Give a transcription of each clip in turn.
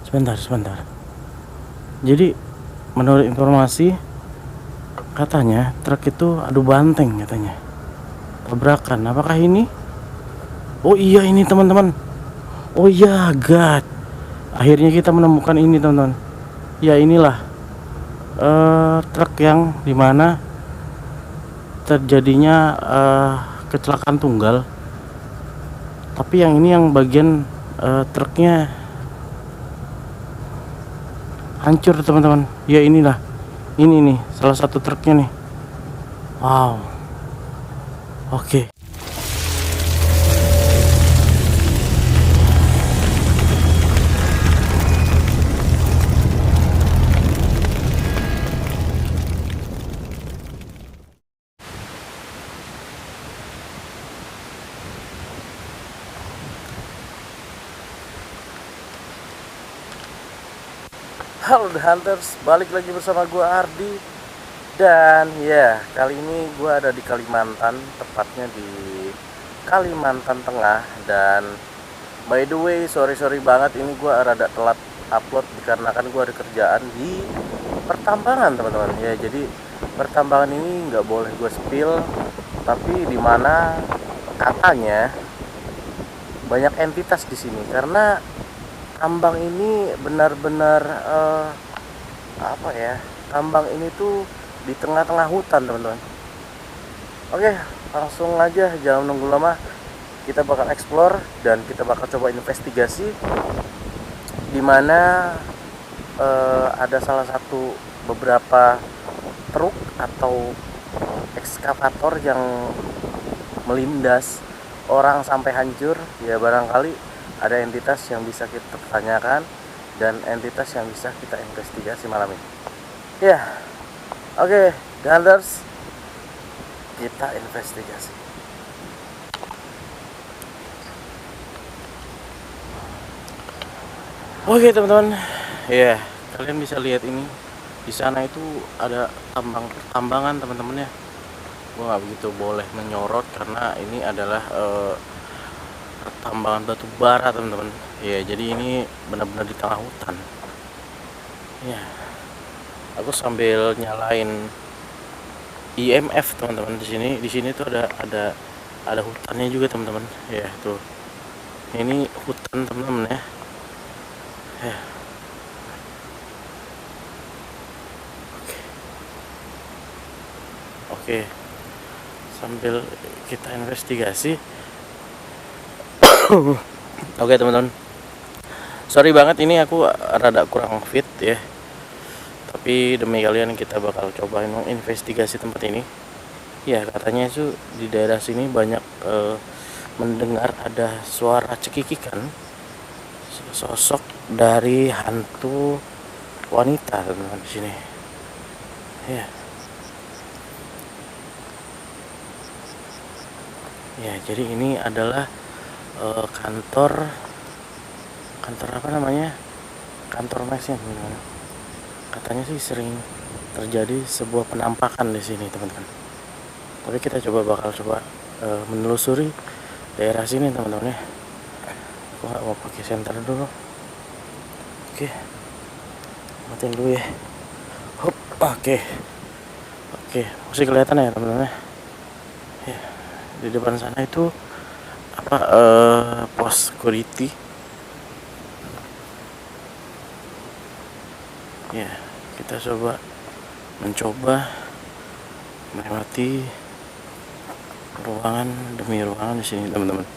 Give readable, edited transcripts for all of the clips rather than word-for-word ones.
Sebentar. Jadi menurut informasi katanya truk itu adu banteng katanya. Tabrakan. Apakah ini? Oh iya ini teman-teman. Oh iya, God. Akhirnya kita menemukan ini teman-teman. Ya inilah truk yang dimana terjadinya kecelakaan tunggal. Tapi yang ini yang bagian truknya hancur teman-teman. Ya inilah. Ini nih salah satu truknya nih. Wow. Oke. Halo The Hunters, balik lagi bersama gue Ardi. Dan ya, kali ini gue ada di Kalimantan, tepatnya di Kalimantan Tengah. Dan by the way, sorry banget ini gue rada telat upload dikarenakan gue ada kerjaan di pertambangan teman-teman. Ya, jadi pertambangan ini nggak boleh gue spill, tapi dimana katanya banyak entitas di sini karena tambang ini benar-benar apa ya, tambang ini tuh di tengah-tengah hutan teman-teman. Oke, langsung aja, jangan nunggu lama, kita bakal explore dan kita bakal coba investigasi dimana ada salah satu beberapa truk atau ekskavator yang melindas orang sampai hancur. Ya barangkali ada entitas yang bisa kita tanyakan dan entitas yang bisa kita investigasi malam ini. Ya, oke, Ganders, kita investigasi. Oke teman-teman, ya kalian bisa lihat ini di sana itu ada tambangan teman-teman ya. Gua nggak begitu boleh menyorot karena ini adalah tambangan batu bara teman-teman. Ya jadi ini benar-benar di tengah hutan. Ya, aku sambil nyalain IMF teman-teman. Di sini tuh ada hutannya juga teman-teman. Ya tuh, ini hutan teman-teman ya. Ya. Oke, sambil kita investigasi. Oke teman-teman, sorry banget ini aku rada kurang fit ya, tapi demi kalian kita bakal coba investigasi tempat ini. Ya katanya itu di daerah sini banyak mendengar ada suara cekikikan sosok dari hantu wanita teman-teman di sini. Ya. Ya jadi ini adalah kantor apa namanya, kantor mesnya teman-teman. Katanya sih sering terjadi sebuah penampakan di sini teman-teman, tapi kita bakal coba menelusuri daerah sini teman-teman ya. Aku nggak mau pakai senter dulu. Oke, matiin dulu ya. Hop, oke, masih kelihatan ya teman-teman ya. Di depan sana itu apa, pos security ya. Kita mencoba melewati ruangan demi ruangan di sini teman-teman.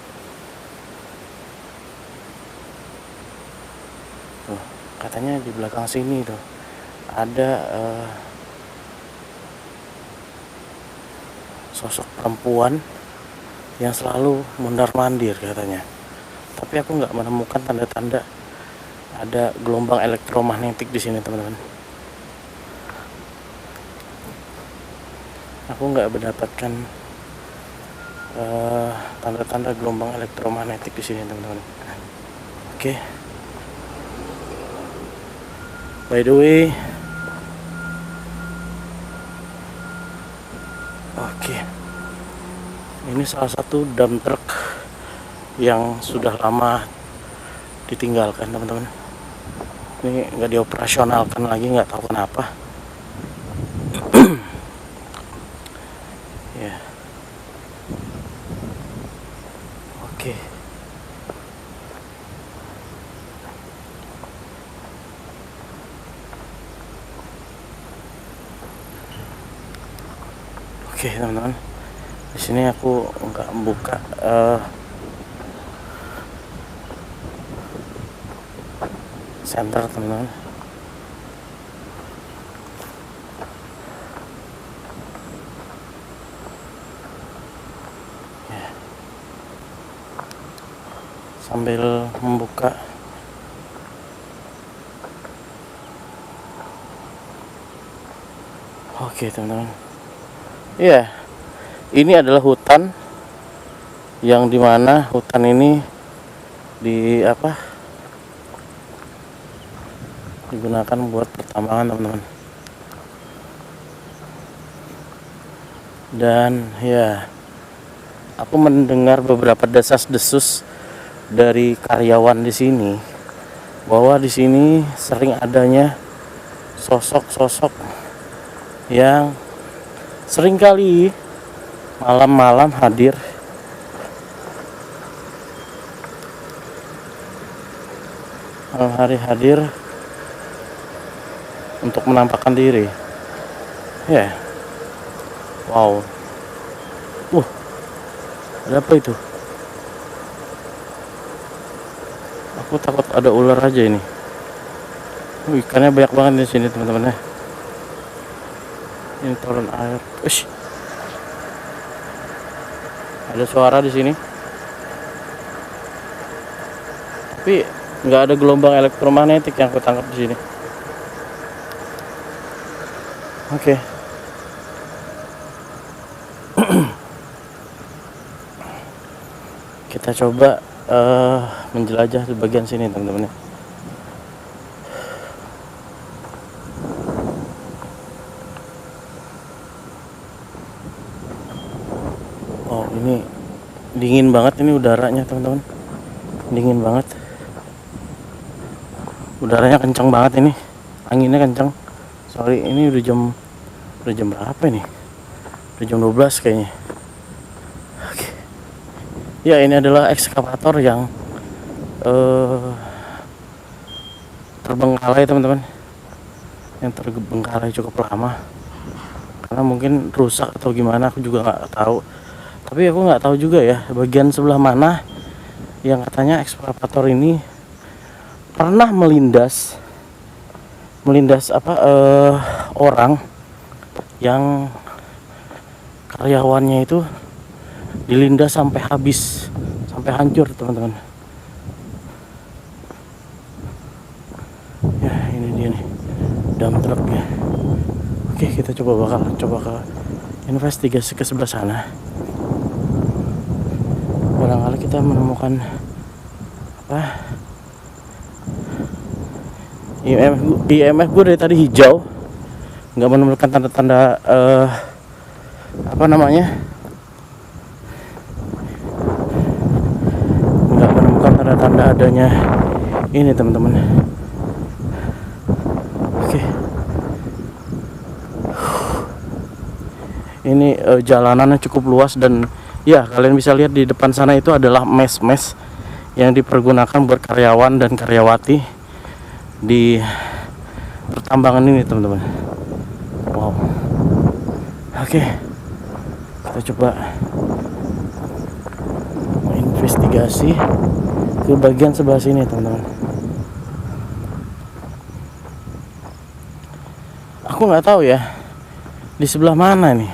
Tuh, katanya di belakang sini tuh ada sosok perempuan yang selalu mondar-mandir katanya, tapi aku nggak menemukan tanda-tanda ada gelombang elektromagnetik di sini teman-teman. Aku nggak mendapatkan tanda-tanda gelombang elektromagnetik di sini teman-teman. Oke. By the way, oke. Ini salah satu dump truck yang sudah lama ditinggalkan teman-teman. Ini nggak dioperasionalkan lagi, nggak tahu kenapa. Ya, oke. Oke teman-teman, di sini aku nggak buka center teman-teman. Ya. Sambil membuka oke teman-teman. Iya, ini adalah hutan yang dimana hutan ini digunakan buat pertambangan teman-teman. Dan ya, aku mendengar beberapa desas-desus dari karyawan di sini bahwa di sini sering adanya sosok-sosok yang seringkali malam-malam hadir malam hari hadir untuk menampakkan diri. Ya, wow, ada apa itu? Aku takut ada ular aja ini. Ikannya banyak banget di sini teman-teman ya. Ini turun air. Ush. Ada suara di sini. Tapi nggak ada gelombang elektromagnetik yang aku tangkap di sini. Oke. Kita coba menjelajah di bagian sini teman-teman ya. Oh, ini dingin banget ini udaranya teman-teman. Dingin banget. Udaranya kencang banget ini. Anginnya kencang. Sorry, ini udah jam berapa ini? Udah jam 12 kayaknya. Oke. Ya, ini adalah ekskavator yang terbengkalai teman-teman. Yang terbengkalai cukup lama. Karena mungkin rusak atau gimana, aku juga nggak tahu. Tapi aku nggak tahu juga ya bagian sebelah mana yang katanya ekskavator ini pernah melindas orang yang karyawannya itu dilindas sampai habis, sampai hancur teman-teman. Ya, ini dia nih dump trucknya. Oke, kita coba ke investigasi ke sebelah sana. Barangkali kita menemukan IMF gue dari tadi hijau, nggak menemukan tanda-tanda nggak menemukan tanda-tanda adanya ini teman-teman. Oke. Ini jalanannya cukup luas dan ya, kalian bisa lihat di depan sana itu adalah mes-mes yang dipergunakan buat karyawan dan karyawati di pertambangan ini teman-teman. Wow. Oke. Kita coba investigasi ke bagian sebelah sini teman-teman. Aku nggak tahu ya di sebelah mana nih.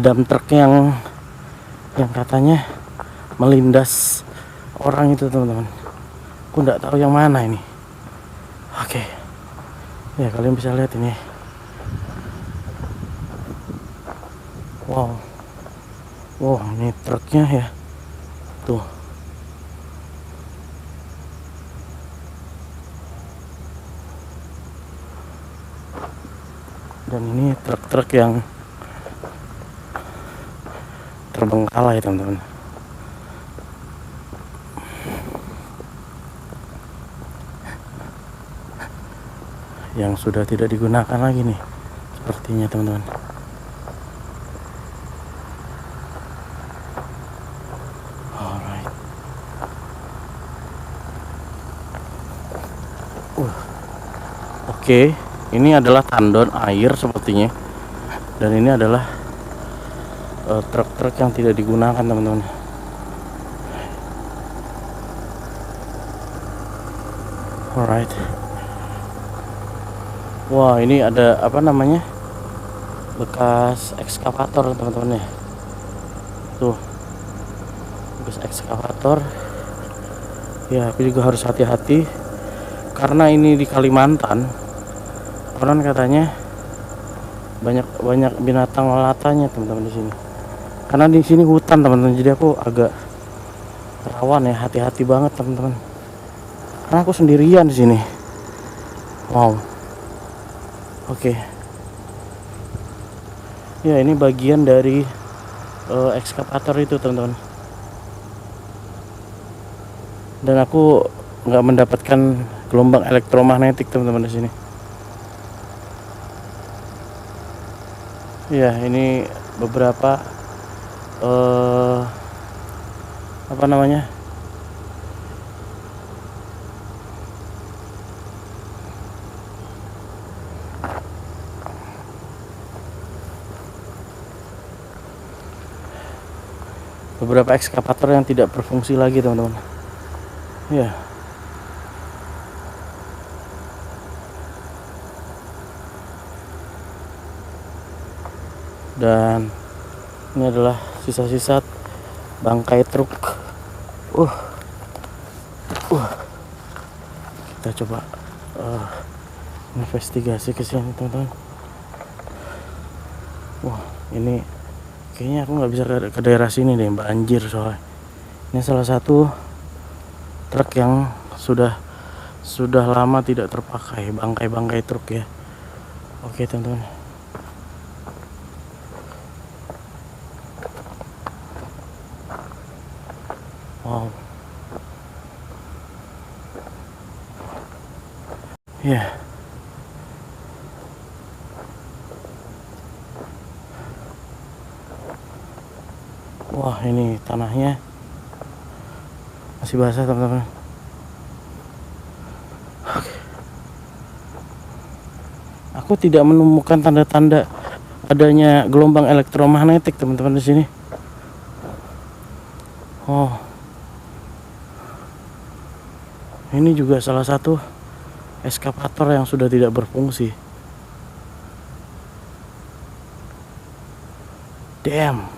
Dump truck yang katanya melindas orang itu teman-teman. Aku nggak tahu yang mana ini. Oke. Ya, kalian bisa lihat ini. Wow, ini truknya ya. Tuh. Dan ini truk-truk yang terbengkalai teman-teman. Yang sudah tidak digunakan lagi nih sepertinya teman-teman. Alright. Oke, ini adalah tandon air sepertinya. Dan ini adalah truk-truk yang tidak digunakan teman-teman. Alright. Wah, ini ada apa namanya, bekas ekskavator teman-teman ya. Tuh, bekas ekskavator. Ya, aku juga harus hati-hati karena ini di Kalimantan. Konon katanya banyak binatang melatanya teman-teman di sini. Karena di sini hutan teman-teman, jadi aku agak rawan ya, hati-hati banget teman-teman. Karena aku sendirian di sini. Wow. Oke. Ya, ini bagian dari ekskavator itu teman-teman. Dan aku nggak mendapatkan gelombang elektromagnetik teman-teman di sini. Ya, ini beberapa apa namanya, beberapa ekskavator yang tidak berfungsi lagi teman-teman. Ya. Dan ini adalah sisa-sisa bangkai truk. Kita coba investigasi ke sini teman-teman. Wah, ini kayaknya aku nggak bisa ke daerah sini deh, banjir soalnya. Ini salah satu truk yang sudah lama tidak terpakai, bangkai-bangkai truk ya. Oke teman-teman. Wow. Ya. Wah, ini tanahnya masih basah teman-teman. Aku tidak menemukan tanda-tanda adanya gelombang elektromagnetik teman-teman di sini. Oh, ini juga salah satu ekskavator yang sudah tidak berfungsi. Damn.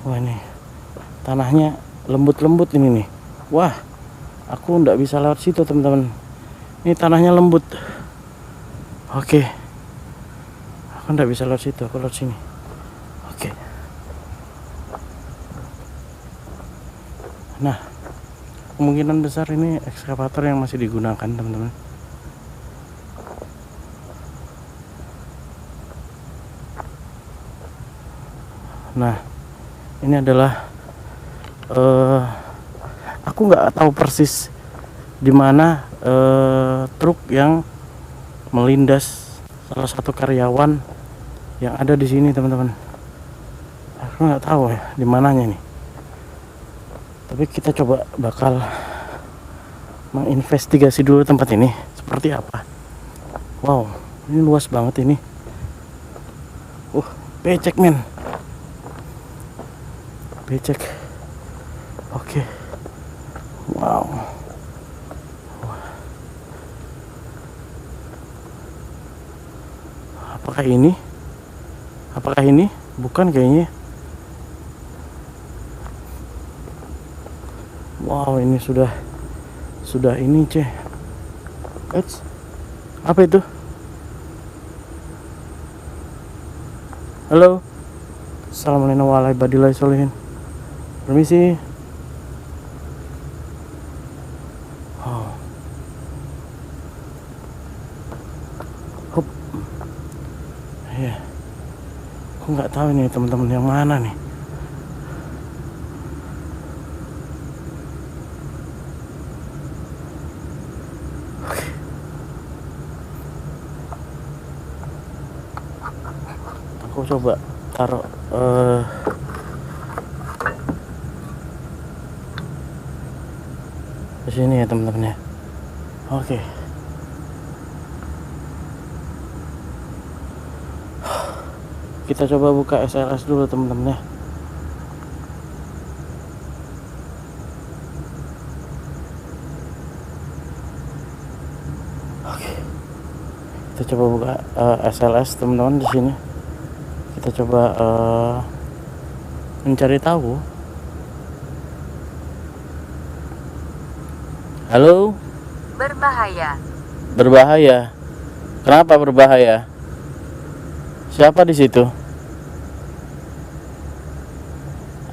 Wah, ini tanahnya lembut-lembut ini nih. Wah, aku nggak bisa lewat situ teman-teman. Ini tanahnya lembut. Oke. Aku nggak bisa lewat situ, aku lewat sini. Oke. Nah, kemungkinan besar ini ekskavator yang masih digunakan teman-teman. Nah, ini adalah aku nggak tahu persis di mana truk yang melindas salah satu karyawan yang ada di sini teman-teman. Aku nggak tahu ya di mananya nih. Tapi kita coba bakal menginvestigasi dulu tempat ini seperti apa. Wow, ini luas banget ini. Becek men. Becek. Oke. Wow. Apakah ini? Apakah ini? Bukan kayaknya. Wow, ini sudah ini ceh. Apa itu? Halo. Assalamualaikum warahmatullahi wabarakatuh. Permisi. Oh. Hop. Ya. Aku nggak tahu ini teman-teman yang mana nih. Oke. Aku coba taruh di sini ya teman-teman ya. Oke. Kita coba buka SLS dulu teman-teman ya. Oke. Kita coba buka SLS teman-teman di sini. Kita coba mencari tahu. Halo? Berbahaya. Berbahaya. Kenapa berbahaya? Siapa di situ?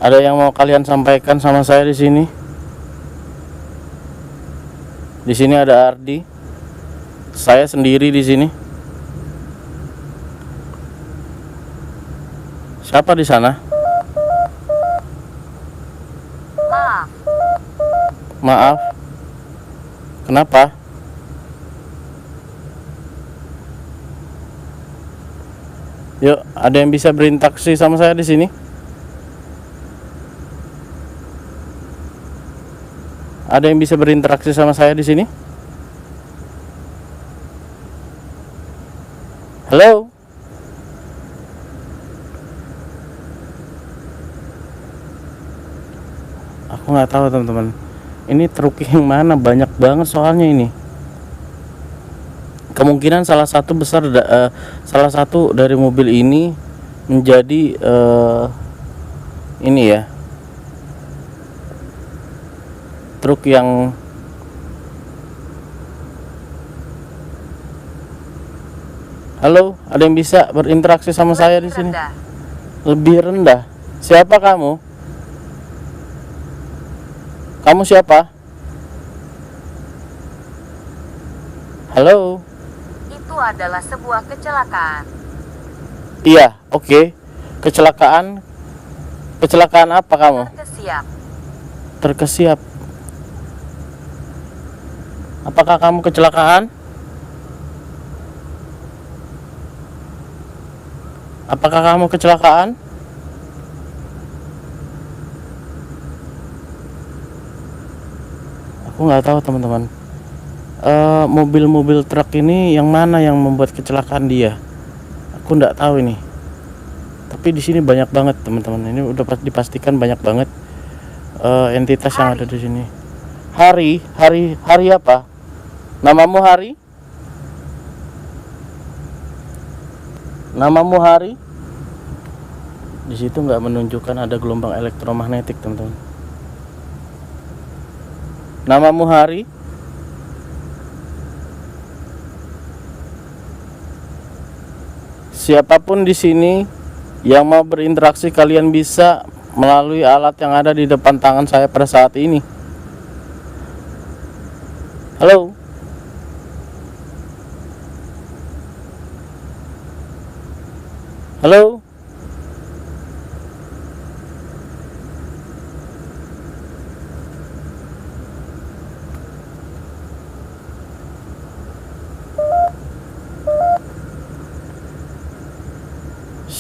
Ada yang mau kalian sampaikan sama saya di sini? Di sini ada Ardi. Saya sendiri di sini. Siapa di sana? Maaf. Maaf. Kenapa? Yuk, ada yang bisa berinteraksi sama saya di sini? Ada yang bisa berinteraksi sama saya di sini? Halo? Aku nggak tahu teman-teman. Ini truk yang mana? Banyak banget soalnya ini. Kemungkinan salah satu dari mobil ini menjadi ini ya, truk yang halo, ada yang bisa berinteraksi sama saya di sini? Lebih rendah. Siapa kamu? Kamu siapa? Halo? Itu adalah sebuah kecelakaan. Iya, oke. Kecelakaan? Kecelakaan apa kamu? Terkesiap. Terkesiap. Apakah kamu kecelakaan? Apakah kamu kecelakaan? Aku nggak tahu teman-teman. Mobil-mobil truk ini yang mana yang membuat kecelakaan dia? Aku nggak tahu ini. Tapi di sini banyak banget teman-teman. Ini udah dipastikan banyak banget entitas yang ada di sini. Hari apa? Namamu Hari? Namamu Hari? Di situ nggak menunjukkan ada gelombang elektromagnetik teman-teman. Namamu Hari? Siapapun di sini yang mau berinteraksi, kalian bisa melalui alat yang ada di depan tangan saya pada saat ini. Halo? Halo?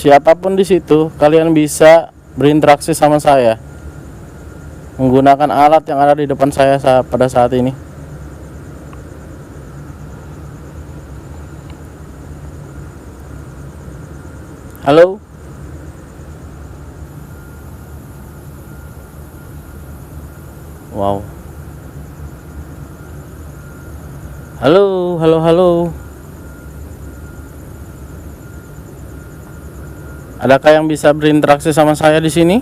Siapapun di situ, kalian bisa berinteraksi sama saya menggunakan alat yang ada di depan saya pada saat ini. Halo? Wow. Halo, halo, halo. Adakah yang bisa berinteraksi sama saya di sini?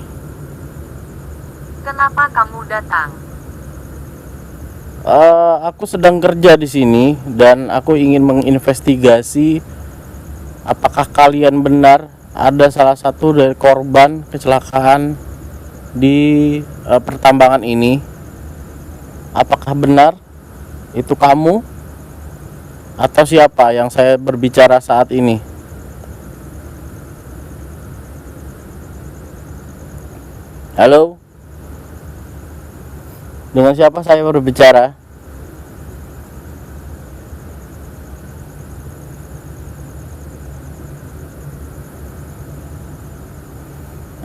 Kenapa kamu datang? Aku sedang kerja di sini dan aku ingin menginvestigasi apakah kalian benar ada salah satu dari korban kecelakaan di pertambangan ini. Apakah benar itu kamu atau siapa yang saya berbicara saat ini? Halo? Dengan siapa saya berbicara?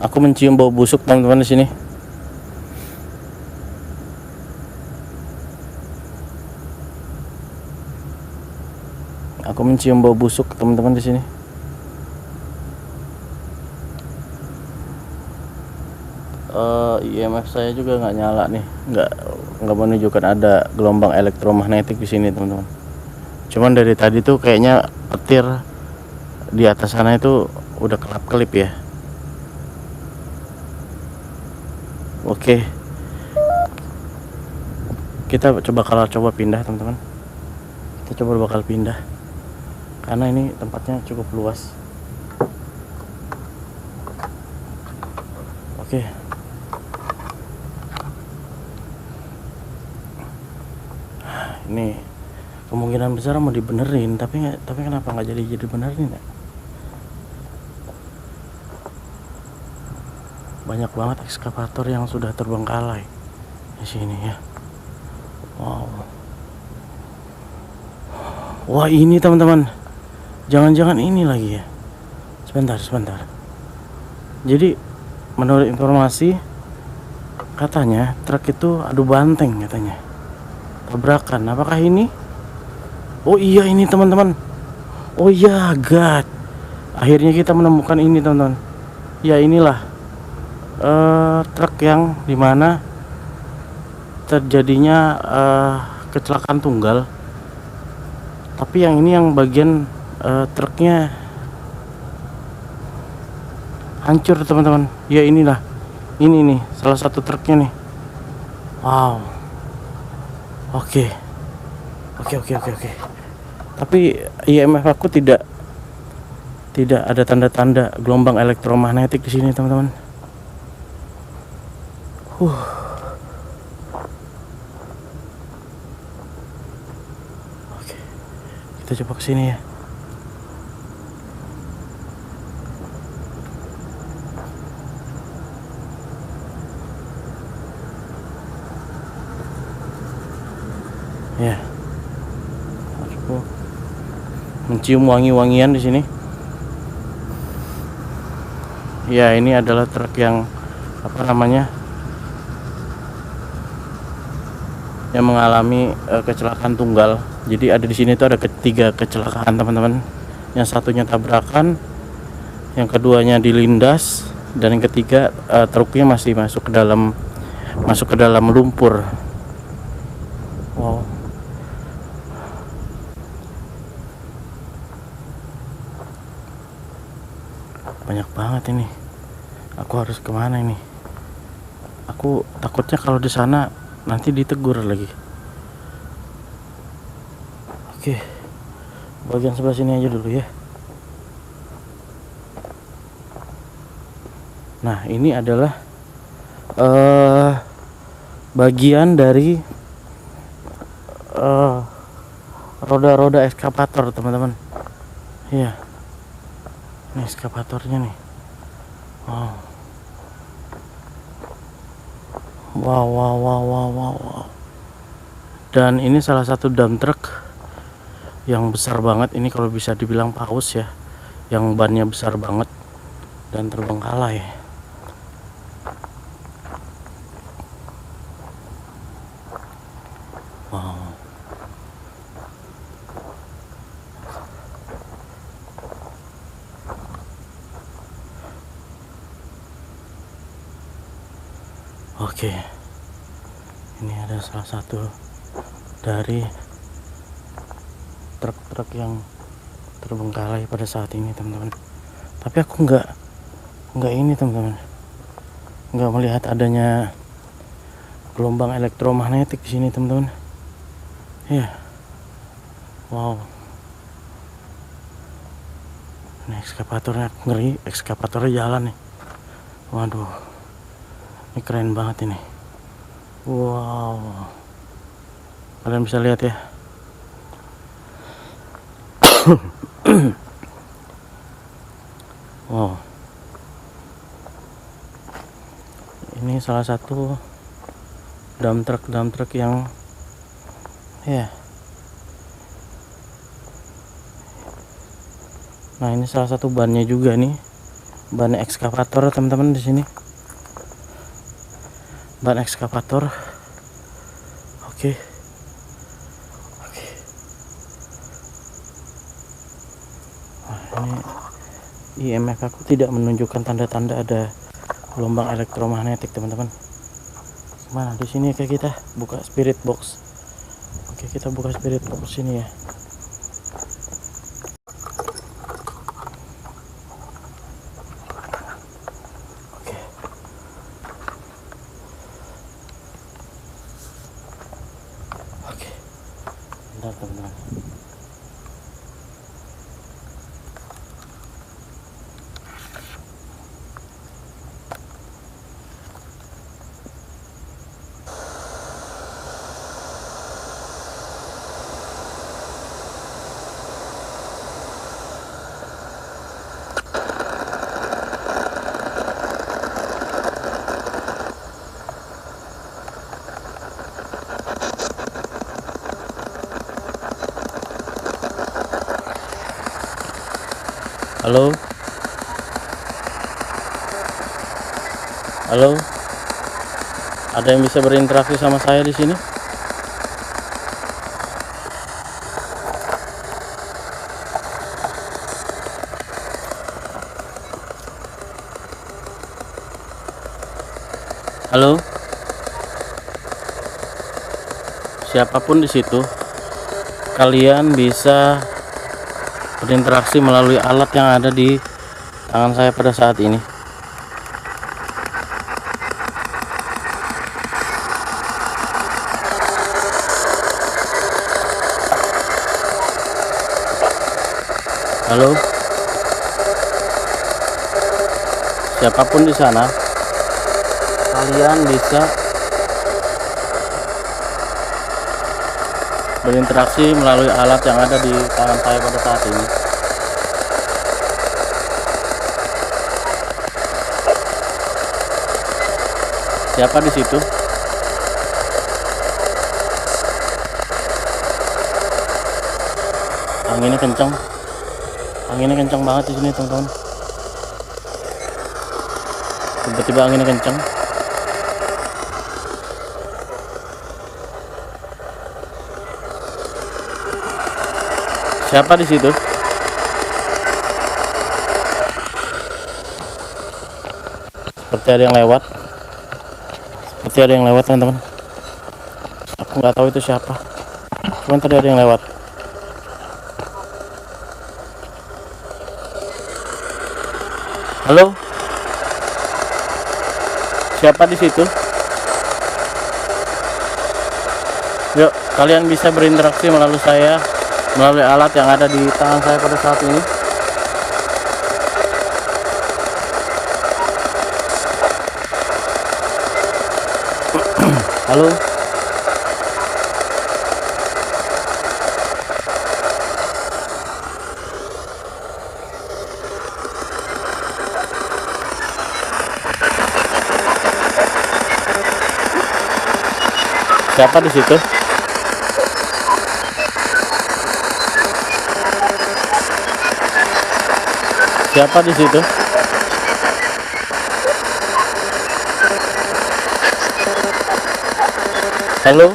Aku mencium bau busuk teman-teman di sini. Aku mencium bau busuk teman-teman di sini. IMF saya juga nggak nyala nih, nggak menunjukkan ada gelombang elektromagnetik di sini teman-teman. Cuman dari tadi tuh kayaknya petir di atas sana itu udah kelap-kelip ya. Oke, kita coba pindah teman-teman. Kita bakal pindah karena ini tempatnya cukup luas. Oke. Ini kemungkinan besar mau dibenerin, tapi kenapa nggak jadi benerin ya? Banyak banget ekskavator yang sudah terbengkalai di sini ya. Wow. Wah, ini teman-teman, jangan-jangan ini lagi ya. Sebentar. Jadi menurut informasi katanya truk itu adu banteng katanya. Tabrakan. Apakah ini? Oh iya, ini teman-teman. Oh iya, God. Akhirnya kita menemukan ini teman-teman. Ya inilah truk yang dimana terjadinya kecelakaan tunggal. Tapi yang ini yang bagian truknya hancur teman-teman. Ya inilah. Ini nih salah satu truknya nih. Wow. Oke. Tapi IMF aku tidak ada tanda-tanda gelombang elektromagnetik di sini teman-teman. Oke. Kita coba ke sini ya. Ya. Aku mencium wangi-wangian di sini. Ya, ini adalah truk yang yang mengalami kecelakaan tunggal. Jadi ada di sini tuh ada ketiga kecelakaan teman-teman. Yang satunya tabrakan, yang keduanya dilindas, dan yang ketiga truknya masih masuk ke dalam lumpur. Wow. Banyak banget ini. Aku harus kemana ini? Aku takutnya kalau di sana nanti ditegur lagi. Oke, bagian sebelah sini aja dulu ya. Nah, ini adalah bagian dari roda-roda ekskavator teman-teman. Iya. Ini ekskavatornya nih. Wow. Dan ini salah satu dump truck yang besar banget. Ini kalau bisa dibilang paus ya, yang bannya besar banget dan terbengkalai. Wow. Oke, ini ada salah satu dari truk-truk yang terbengkalai pada saat ini teman-teman. Tapi aku nggak ini teman-teman, nggak melihat adanya gelombang elektromagnetik di sini teman-teman. Ya, wow. Ini ekskavatornya ngeri, ekskavatornya jalan nih. Waduh. Ini keren banget ini. Wow. Kalian bisa lihat ya. Wow. Ini salah satu dump truck yang ya. Nah, ini salah satu bannya juga nih. Ban ekskavator, teman-teman, di sini. Ban ekskavator. Oke. Oke. Nah, ini IMF aku tidak menunjukkan tanda-tanda ada gelombang elektromagnetik, teman-teman. Gimana di sini? Kayak kita buka spirit box. Oke, kita buka spirit box sini ya. Oke. Bentar, teman-teman. Halo. Halo. Ada yang bisa berinteraksi sama saya di sini? Halo. Siapapun di situ, kalian bisa berinteraksi melalui alat yang ada di tangan saya pada saat ini. Halo. Siapapun di sana, kalian bisa berinteraksi melalui alat yang ada di tangan saya pada saat ini. Siapa di situ? Anginnya kencang. Anginnya kencang banget di sini, teman-teman. Tiba-tiba anginnya kencang. Siapa di situ? Seperti ada yang lewat. Seperti ada yang lewat, teman-teman. Aku nggak tahu itu siapa. Cuman tadi ada yang lewat. Halo? Siapa di situ? Yuk, kalian bisa berinteraksi melalui saya, melalui alat yang ada di tangan saya pada saat ini. Halo. Siapa di situ? Siapa di situ? Halo?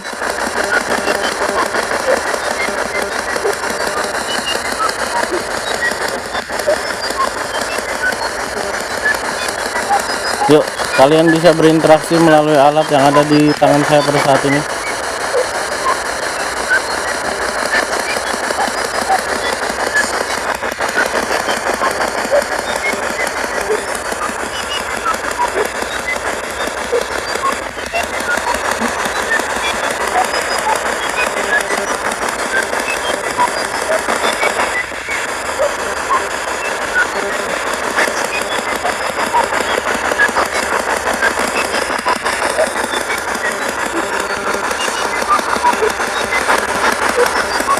Yuk, kalian bisa berinteraksi melalui alat yang ada di tangan saya pada saat ini.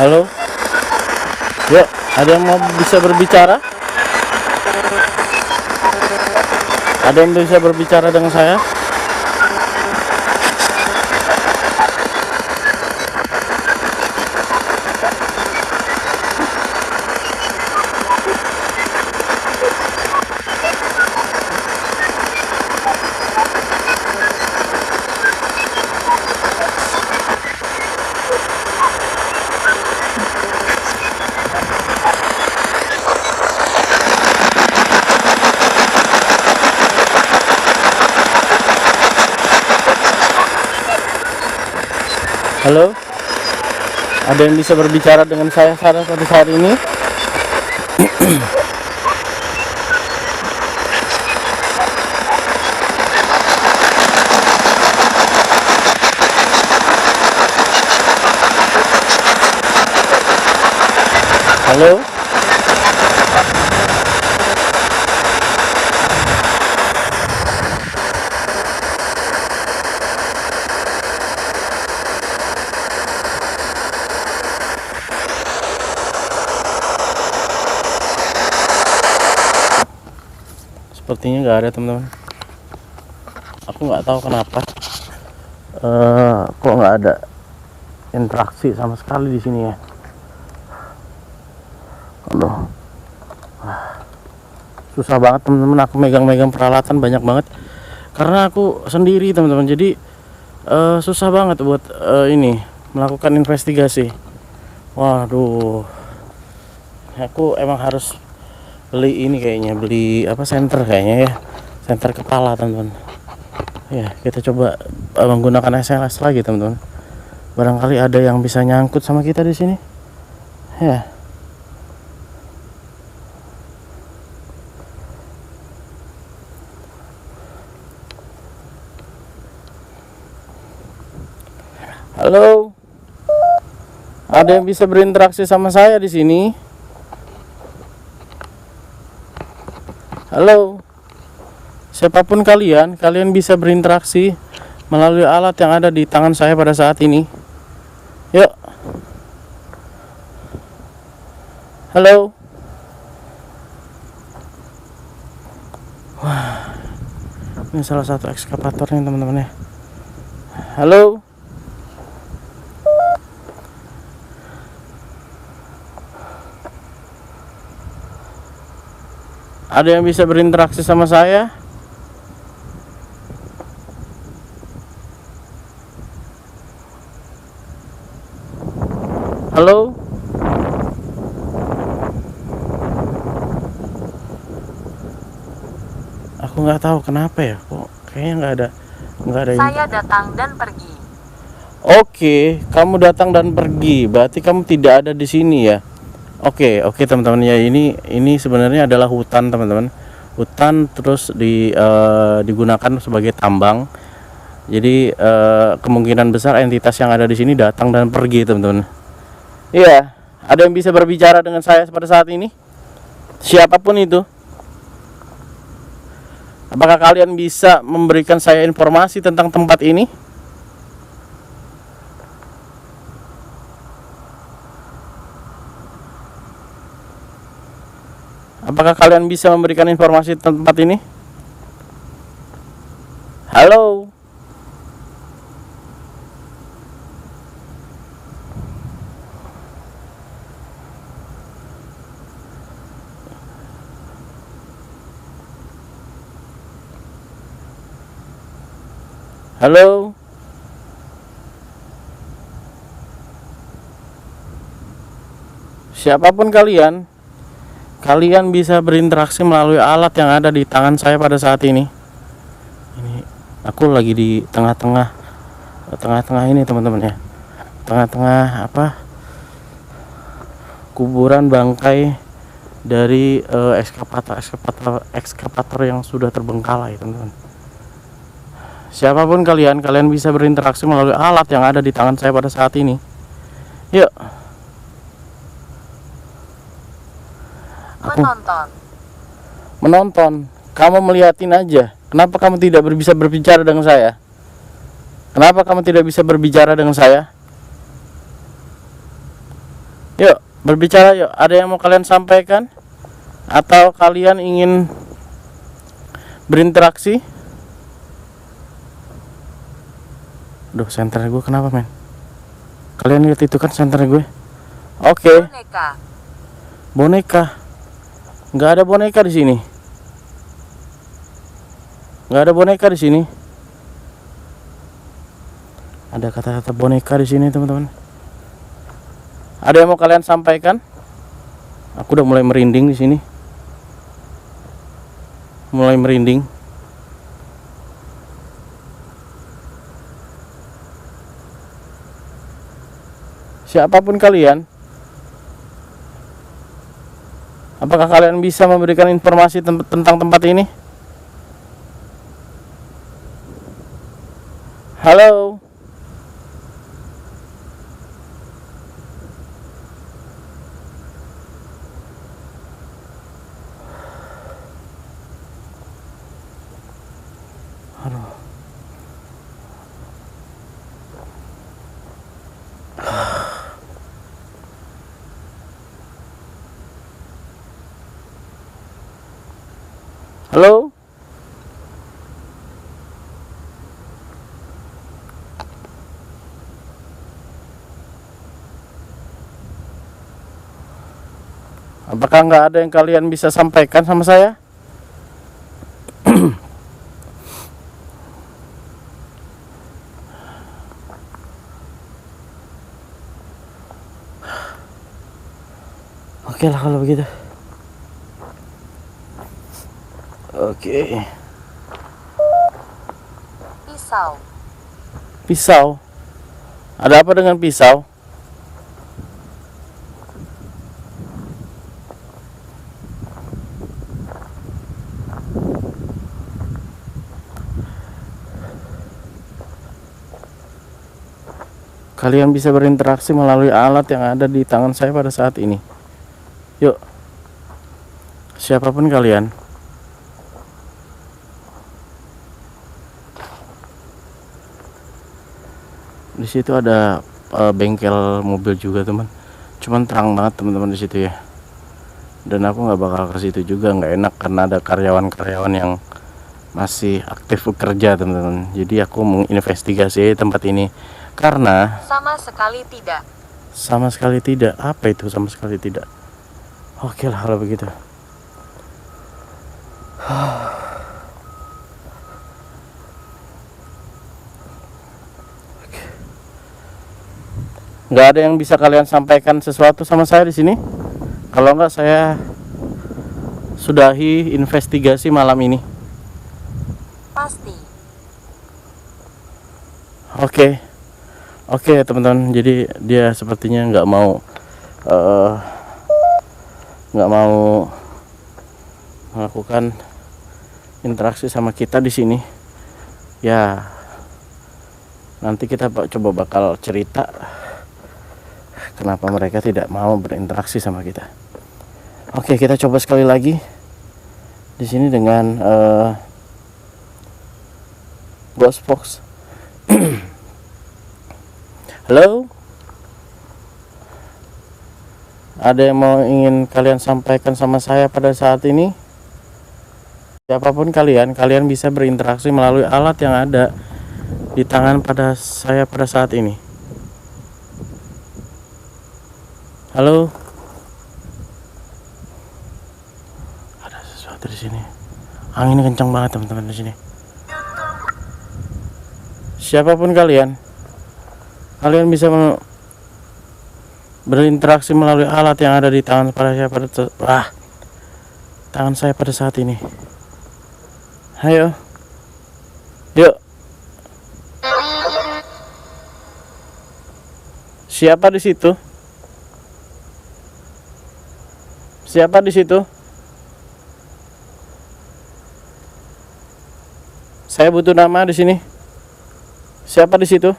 Halo? Yuk, ada yang mau bisa berbicara? Ada yang bisa berbicara dengan saya? Halo? Ada yang bisa berbicara dengan saya pada saat ini? Halo? Sepertinya nggak ada, teman-teman. Aku nggak tahu kenapa kok nggak ada interaksi sama sekali di sini ya. Aduh, susah banget teman-teman. Aku megang-megang peralatan banyak banget karena aku sendiri, teman-teman. Jadi susah banget buat ini melakukan investigasi. Waduh, aku emang harus beli ini kayaknya, beli apa, senter kayaknya ya, senter kepala, teman-teman. Ya, kita coba menggunakan SLS lagi, teman-teman. Barangkali ada yang bisa nyangkut sama kita di sini. Ya. Halo. Ada yang bisa berinteraksi sama saya di sini? Halo. Siapapun kalian bisa berinteraksi melalui alat yang ada di tangan saya pada saat ini. Yuk. Halo. Wah. Ini salah satu ekskavatornya, teman-teman ya. Halo. Ada yang bisa berinteraksi sama saya? Halo? Aku nggak tahu kenapa ya, kok kayaknya nggak ada. Saya datang dan pergi. Oke, kamu datang dan pergi. Berarti kamu tidak ada di sini ya. Oke, teman-teman ya, ini sebenarnya adalah hutan, teman-teman. Hutan terus digunakan sebagai tambang. Jadi kemungkinan besar entitas yang ada di sini datang dan pergi, teman-teman. Iya, ada yang bisa berbicara dengan saya pada saat ini? Siapapun itu. Apakah kalian bisa memberikan saya informasi tentang tempat ini? Apakah kalian bisa memberikan informasi tentang tempat ini? Halo? Halo? Siapapun kalian bisa berinteraksi melalui alat yang ada di tangan saya pada saat ini. Ini aku lagi di tengah-tengah ini, teman-teman ya. Tengah-tengah apa? Kuburan bangkai dari ekskavator yang sudah terbengkalai, teman-teman. Siapapun kalian bisa berinteraksi melalui alat yang ada di tangan saya pada saat ini. Yuk. Menonton. Kamu melihatin aja. Kenapa kamu tidak bisa berbicara dengan saya? Kenapa kamu tidak bisa berbicara dengan saya? Yuk, berbicara yuk. Ada yang mau kalian sampaikan? Atau kalian ingin berinteraksi? Duh, senter gue kenapa, men? Kalian lihat itu kan senter gue? Oke. Boneka. Nggak ada boneka di sini. Nggak ada boneka di sini. Ada kata-kata boneka di sini, teman-teman. Ada yang mau kalian sampaikan? Aku udah mulai merinding di sini. Mulai merinding. Siapapun kalian, apakah kalian bisa memberikan informasi tentang tempat ini? Halo? Aduh. Halo? Apakah nggak ada yang kalian bisa sampaikan sama saya? Oke lah kalau begitu. Oke. Pisau. Pisau. Ada apa dengan pisau? Kalian bisa berinteraksi melalui alat yang ada di tangan saya pada saat ini. Yuk, siapapun kalian. Di situ ada bengkel mobil juga teman. Cuman terang banget teman-teman di situ ya. Dan aku nggak bakal ke situ juga, nggak enak karena ada karyawan-karyawan yang masih aktif bekerja teman-teman. Jadi aku menginvestigasi tempat ini karena Sama sekali tidak. sama sekali tidak. Apa itu sama sekali tidak? Oke lah kalau begitu. Nggak ada yang bisa kalian sampaikan sesuatu sama saya di sini? Kalau nggak saya sudahi investigasi malam ini. Pasti. Oke teman-teman. Jadi dia sepertinya nggak mau melakukan interaksi sama kita di sini. Ya, nanti kita coba bakal cerita kenapa mereka tidak mau berinteraksi sama kita. Oke, kita coba sekali lagi di sini dengan Ghost Fox. Halo? Ada yang mau ingin kalian sampaikan sama saya pada saat ini? Siapapun kalian bisa berinteraksi melalui alat yang ada di tangan pada saya pada saat ini. Halo? Ada sesuatu di sini. Anginnya kencang banget teman-teman di sini. Siapapun kalian bisa berinteraksi melalui alat yang ada di tangan tangan saya pada saat ini. Ayo, yuk. Siapa di situ? Siapa di situ? Saya butuh nama di sini. Siapa di situ?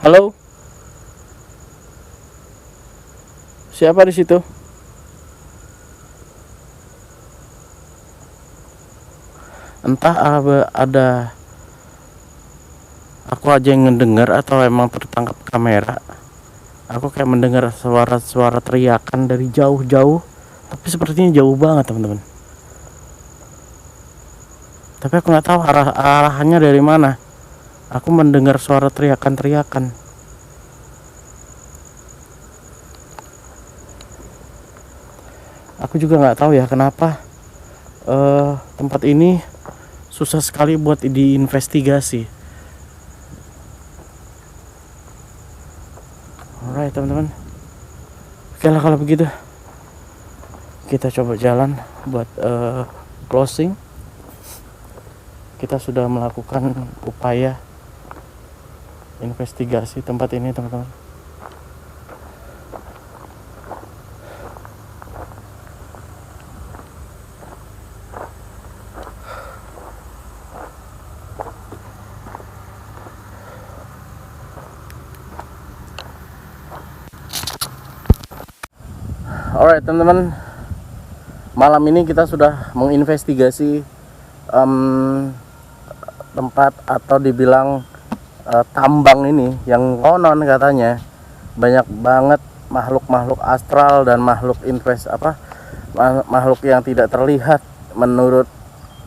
Halo? Siapa di situ? Entah ada aku aja yang ngedengar atau emang tertangkap kamera. Aku kayak mendengar suara teriakan dari jauh-jauh, tapi sepertinya jauh banget teman-teman. Tapi aku nggak tahu arahannya dari mana. Aku mendengar suara teriakan. Aku juga nggak tahu ya kenapa tempat ini susah sekali buat diinvestigasi. Alright teman-teman. Oke lah kalau begitu. Kita coba jalan buat closing. kita sudah melakukan upaya investigasi tempat ini, teman-teman. Alright, teman-teman, malam ini kita sudah menginvestigasi tempat atau dibilang tambang ini yang konon katanya banyak banget makhluk-makhluk astral dan makhluk makhluk yang tidak terlihat. Menurut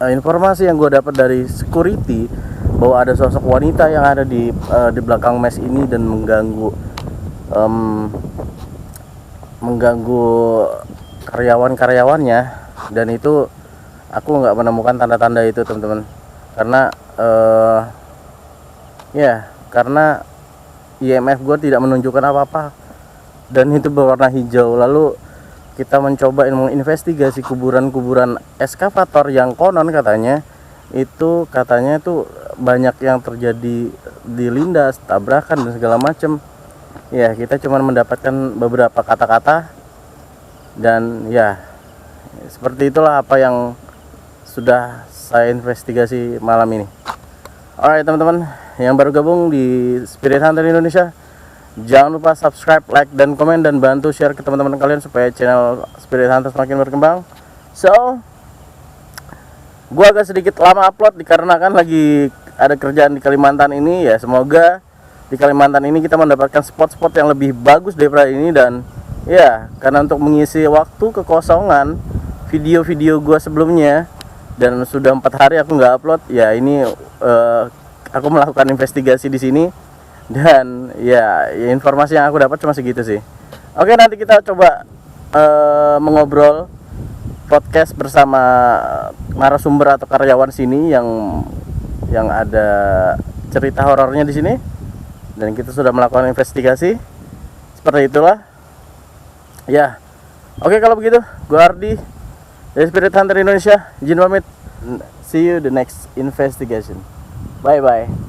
informasi yang gue dapat dari security, bahwa ada sosok wanita yang ada di belakang mes ini dan mengganggu karyawan-karyawannya, dan itu aku nggak menemukan tanda-tanda itu, teman-teman, karena IMF gue tidak menunjukkan apa-apa dan itu berwarna hijau. Lalu kita mencoba menginvestigasi kuburan-kuburan eskavator yang konon katanya itu banyak yang terjadi dilindas, tabrakan dan segala macam. Ya, kita cuma mendapatkan beberapa kata-kata, dan ya seperti itulah apa yang sudah saya investigasi malam ini. Alright, teman-teman yang baru gabung di Spirit Hunter Indonesia, jangan lupa subscribe, like, dan komen, dan bantu share ke teman-teman kalian supaya channel Spirit Hunter semakin berkembang. So, gua agak sedikit lama upload dikarenakan lagi ada kerjaan di Kalimantan ini. Ya, semoga di Kalimantan ini kita mendapatkan spot-spot yang lebih bagus daripada ini. Dan ya, karena untuk mengisi waktu kekosongan video-video gua sebelumnya, dan sudah 4 hari aku nggak upload, ya ini aku melakukan investigasi di sini, dan ya informasi yang aku dapat cuma segitu sih. Oke, nanti kita coba mengobrol podcast bersama narasumber atau karyawan sini yang ada cerita horornya di sini, dan kita sudah melakukan investigasi. Seperti itulah. Ya. Oke, kalau begitu, gua Ardi dari Spirit Hunter Indonesia, izin pamit. See you the next investigation. Bye bye.